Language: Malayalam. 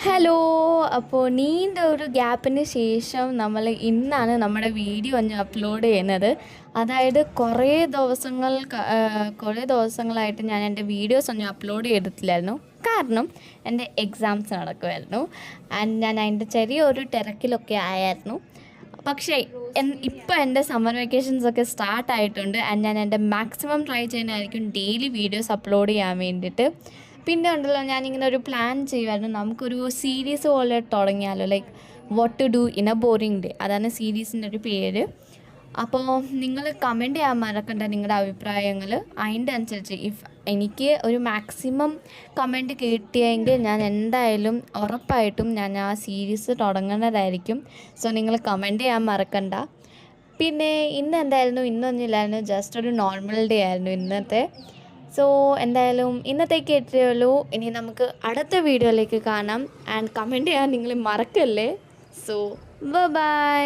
ഹലോ. അപ്പോൾ നീണ്ട ഒരു ഗ്യാപ്പിന് ശേഷം നമ്മൾ ഇന്നാണ് നമ്മുടെ വീഡിയോ ഒന്ന് അപ്ലോഡ് ചെയ്യുന്നത്. അതായത് കുറേ ദിവസങ്ങളായിട്ട് ഞാൻ എൻ്റെ വീഡിയോസ് ഒന്നും അപ്ലോഡ് ചെയ്തിട്ടില്ലായിരുന്നു. കാരണം എൻ്റെ എക്സാംസ് നടക്കുമായിരുന്നു ആൻഡ് ഞാൻ അതിൻ്റെ ചെറിയൊരു തിരക്കിലൊക്കെ ആയിരുന്നു. പക്ഷേ ഇപ്പോൾ എൻ്റെ സമ്മർ വെക്കേഷൻസൊക്കെ സ്റ്റാർട്ടായിട്ടുണ്ട് ആൻഡ് ഞാൻ എൻ്റെ മാക്സിമം ട്രൈ ചെയ്യുന്നതായിരിക്കും ഡെയിലി വീഡിയോസ് അപ്ലോഡ് ചെയ്യാൻ വേണ്ടിയിട്ട്. പിന്നെ ഉണ്ടല്ലോ, ഞാനിങ്ങനെ ഒരു പ്ലാൻ ചെയ്യുമായിരുന്നു, നമുക്കൊരു സീരീസ് പോലെ തുടങ്ങിയാലോ, like what to do in a boring day. അതാണ് സീരീസിൻ്റെ ഒരു പേര്. അപ്പോൾ നിങ്ങൾ കമൻറ്റ് ചെയ്യാൻ മറക്കണ്ട നിങ്ങളുടെ അഭിപ്രായങ്ങൾ. അതിൻ്റെ അനുസരിച്ച് എനിക്ക് ഒരു മാക്സിമം കമൻറ്റ് കിട്ടിയെങ്കിൽ ഞാൻ എന്തായാലും ഉറപ്പായിട്ടും ഞാൻ ആ സീരീസ് തുടങ്ങുന്നതായിരിക്കും. സോ നിങ്ങൾ കമൻറ്റ് ചെയ്യാൻ മറക്കണ്ട. പിന്നെ ഇന്നൊന്നുമില്ലായിരുന്നു, ജസ്റ്റ് ഒരു നോർമൽ ഡേ ആയിരുന്നു ഇന്നത്തെ. സോ എന്തായാലും ഇന്നത്തേക്ക് എത്തിയേ ഉള്ളൂ. ഇനി നമുക്ക് അടുത്ത വീഡിയോയിലേക്ക് കാണാം ആൻഡ് കമൻറ്റ് ചെയ്യാൻ നിങ്ങൾ മറക്കല്ലേ. So by.